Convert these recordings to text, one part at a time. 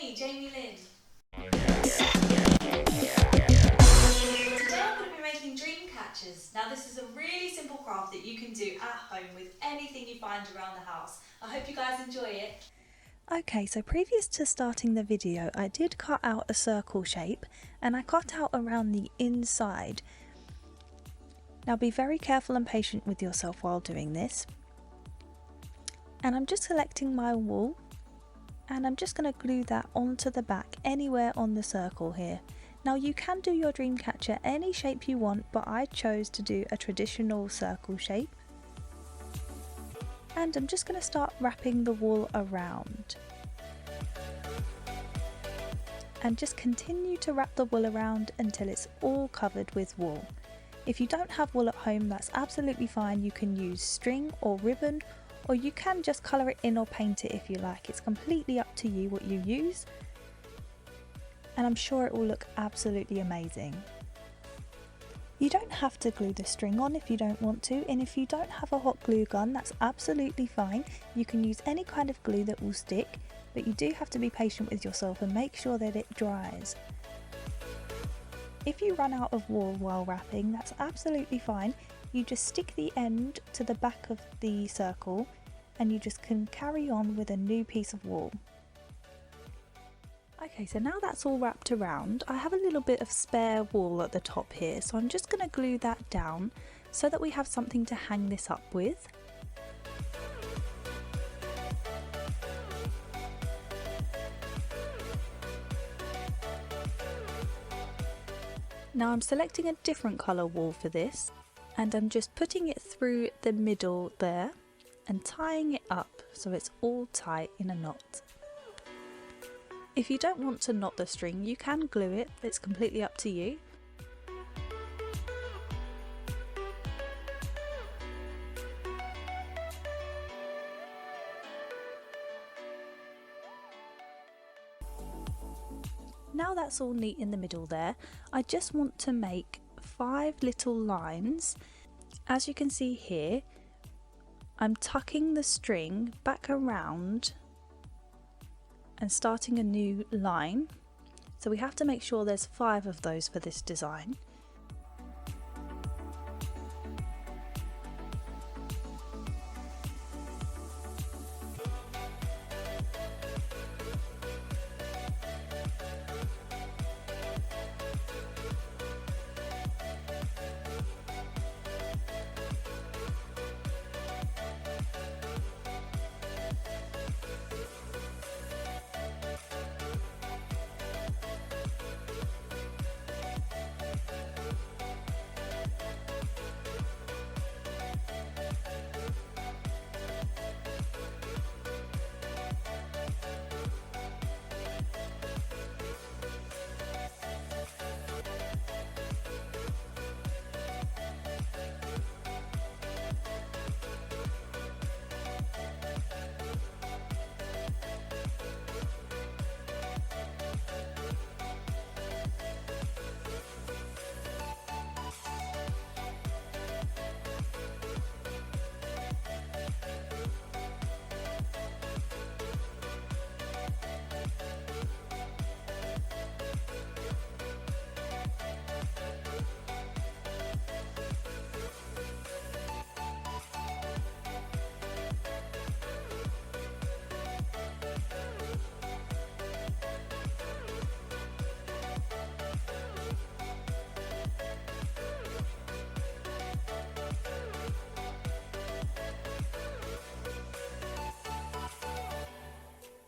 me, Jamie-Lynn. Today I'm going to be making dream catchers. Now this is a really simple craft that you can do at home with anything you find around the house. I hope you guys enjoy it. Okay, so previous to starting the video, I did cut out a circle shape and I cut out around the inside. Now be very careful and patient with yourself while doing this. And I'm just selecting my wool and I'm just going to glue that onto the back anywhere on the circle here. Now you can do your dream catcher any shape you want, but I chose to do a traditional circle shape. And I'm just going to start wrapping the wool around. And just continue to wrap the wool around until it's all covered with wool. If you don't have wool at home, that's absolutely fine. You can use string or ribbon, or you can just colour it in or paint it if you like. It's completely up to you what you use. And I'm sure it will look absolutely amazing. You don't have to glue the string on if you don't want to, and if you don't have a hot glue gun, that's absolutely fine. You can use any kind of glue that will stick, but you do have to be patient with yourself and make sure that it dries. If you run out of wool while wrapping, that's absolutely fine. You just stick the end to the back of the circle and you just can carry on with a new piece of wool. Okay, so now that's all wrapped around, I have a little bit of spare wool at the top here, so I'm just going to glue that down so that we have something to hang this up with. Now I'm selecting a different colour wool for this, and I'm just putting it through the middle there and tying it up so it's all tight in a knot. If you don't want to knot the string, you can glue it, it's completely up to you. Now that's all neat in the middle there, I just want to make 5 little lines. As you can see here, I'm tucking the string back around and starting a new line. So we have to make sure there's 5 of those for this design.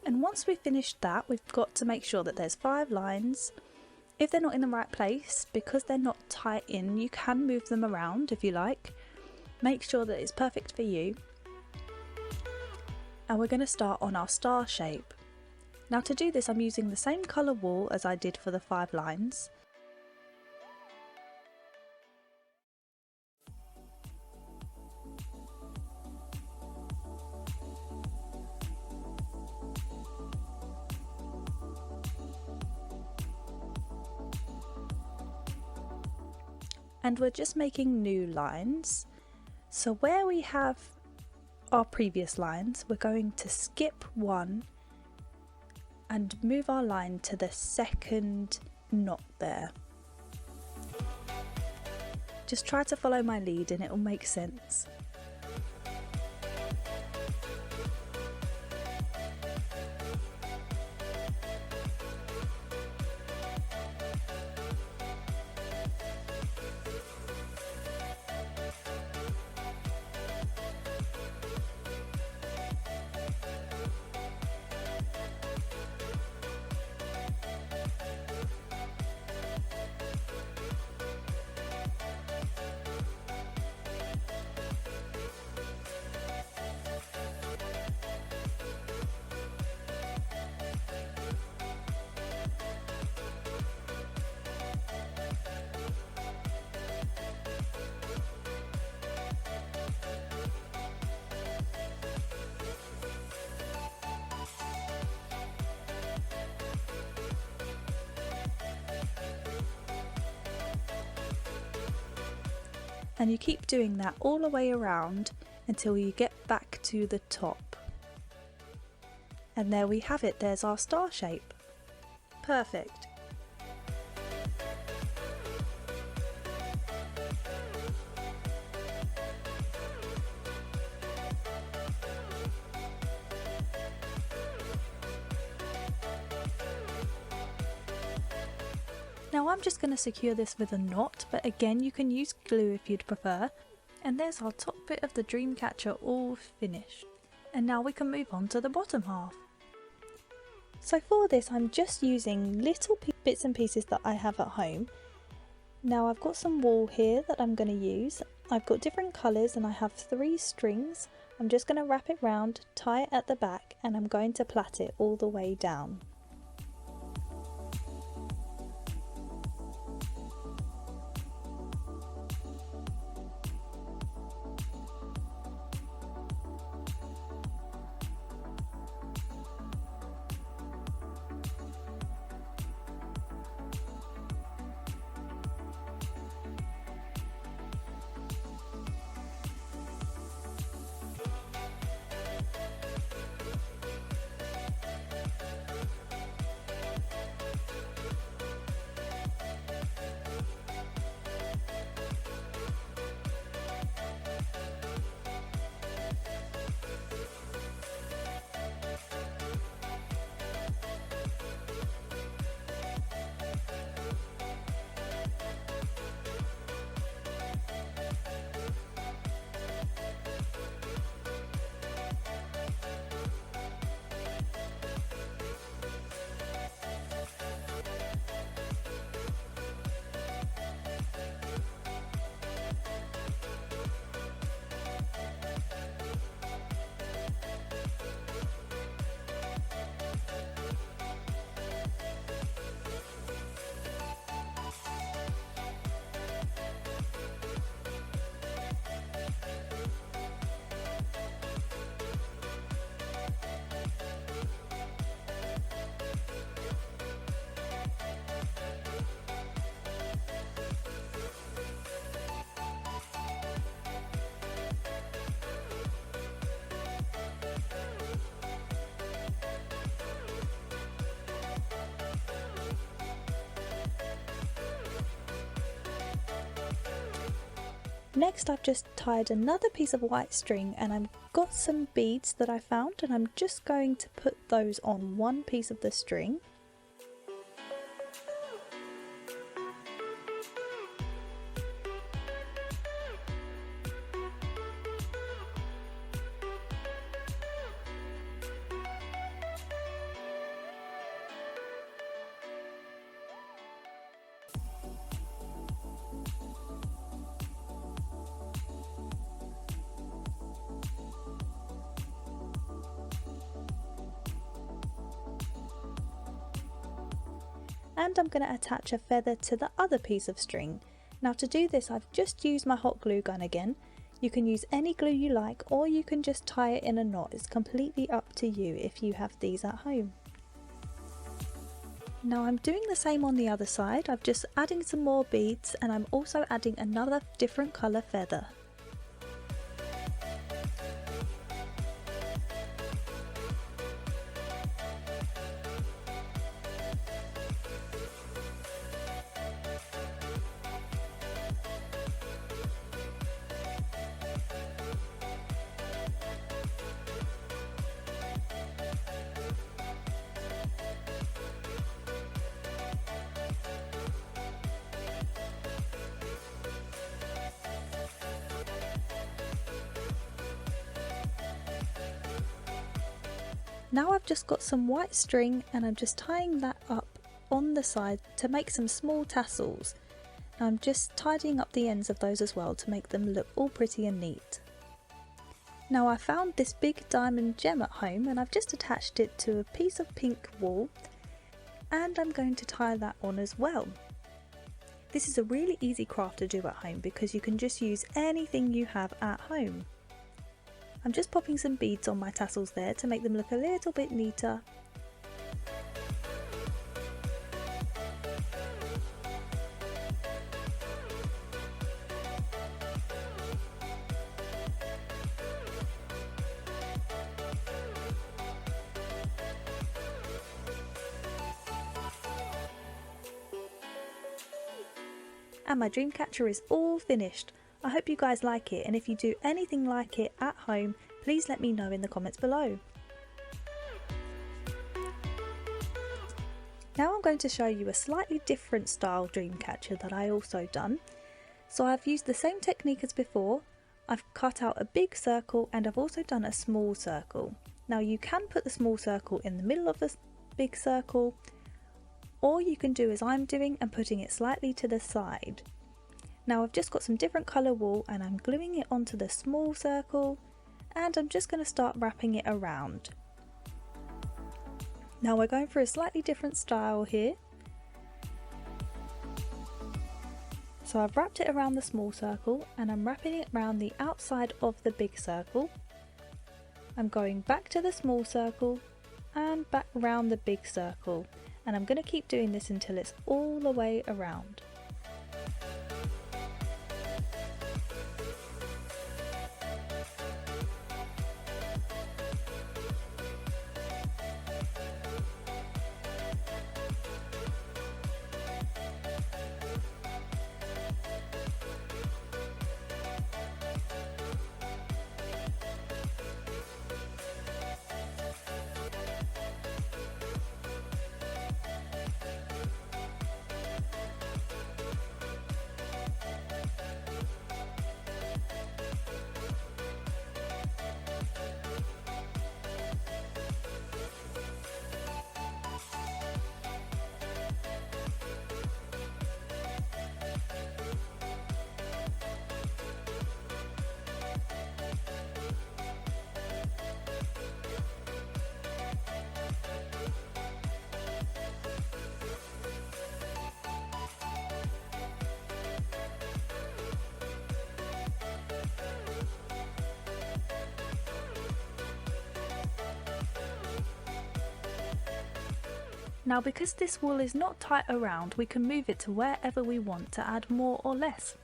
And once we've finished that, we've got to make sure that there's 5 lines. If they're not in the right place, because they're not tight in, you can move them around if you like. Make sure that it's perfect for you. And we're going to start on our star shape. Now to do this, I'm using the same colour wool as I did for the 5 lines. And we're just making new lines. So where we have our previous lines, we're going to skip one and move our line to the second knot there. Just try to follow my lead and it will make sense. And you keep doing that all the way around until you get back to the top. And there we have it, there's our star shape. Perfect. Now I'm just going to secure this with a knot, but again you can use glue if you'd prefer. And there's our top bit of the dream catcher all finished. And now we can move on to the bottom half. So for this I'm just using little bits and pieces that I have at home. Now I've got some wool here that I'm going to use. I've got different colours and I have 3 strings. I'm just going to wrap it round, tie it at the back, and I'm going to plait it all the way down. Next I've just tied another piece of white string and I've got some beads that I found and I'm just going to put those on one piece of the string. And I'm going to attach a feather to the other piece of string. Now to do this I've just used my hot glue gun again. You can use any glue you like or you can just tie it in a knot. It's completely up to you if you have these at home. Now I'm doing the same on the other side. I'm just adding some more beads and I'm also adding another different colour feather. Now I've just got some white string and I'm just tying that up on the side to make some small tassels. I'm just tidying up the ends of those as well to make them look all pretty and neat. Now I found this big diamond gem at home and I've just attached it to a piece of pink wool, and I'm going to tie that on as well. This is a really easy craft to do at home because you can just use anything you have at home. I'm just popping some beads on my tassels there to make them look a little bit neater. And my dream catcher is all finished. I hope you guys like it, and if you do anything like it at home, please let me know in the comments below. Now I'm going to show you a slightly different style dream catcher that I also done. So I've used the same technique as before. I've cut out a big circle and I've also done a small circle. Now you can put the small circle in the middle of the big circle, or you can do as I'm doing and putting it slightly to the side. Now I've just got some different colour wool and I'm gluing it onto the small circle, and I'm just going to start wrapping it around. Now we're going for a slightly different style here. So I've wrapped it around the small circle and I'm wrapping it around the outside of the big circle. I'm going back to the small circle and back around the big circle. And I'm going to keep doing this until it's all the way around. Now because this wool is not tight around, we can move it to wherever we want to add more or less.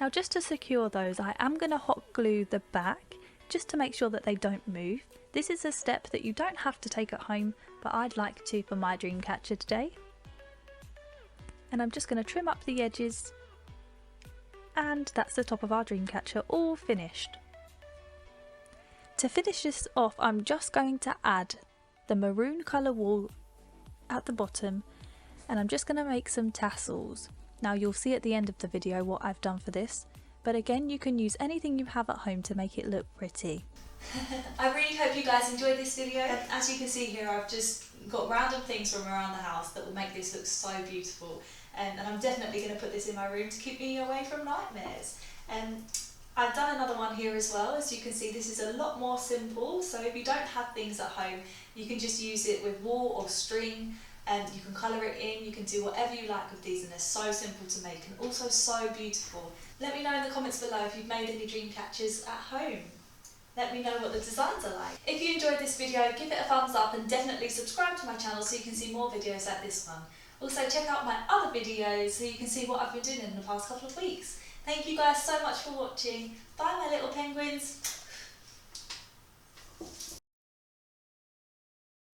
Now just to secure those, I am going to hot glue the back just to make sure that they don't move. This is a step that you don't have to take at home, but I'd like to for my dream catcher today. And I'm just going to trim up the edges, and that's the top of our dream catcher all finished. To finish this off, I'm just going to add the maroon colour wool at the bottom, and I'm just going to make some tassels. Now you'll see at the end of the video what I've done for this, but again you can use anything you have at home to make it look pretty. I really hope you guys enjoyed this video. As you can see here, I've just got random things from around the house that will make this look so beautiful, and I'm definitely going to put this in my room to keep me away from nightmares. I've done another one here as well. As you can see, this is a lot more simple, so if you don't have things at home, you can just use it with wool or string, and you can colour it in. You can do whatever you like with these, and they're so simple to make and also so beautiful. Let me know in the comments below if you've made any dream catchers at home. Let me know what the designs are like. If you enjoyed this video, give it a thumbs up and definitely subscribe to my channel so you can see more videos like this one. Also check out my other videos so you can see what I've been doing in the past couple of weeks. Thank you guys so much for watching. Bye my little penguins.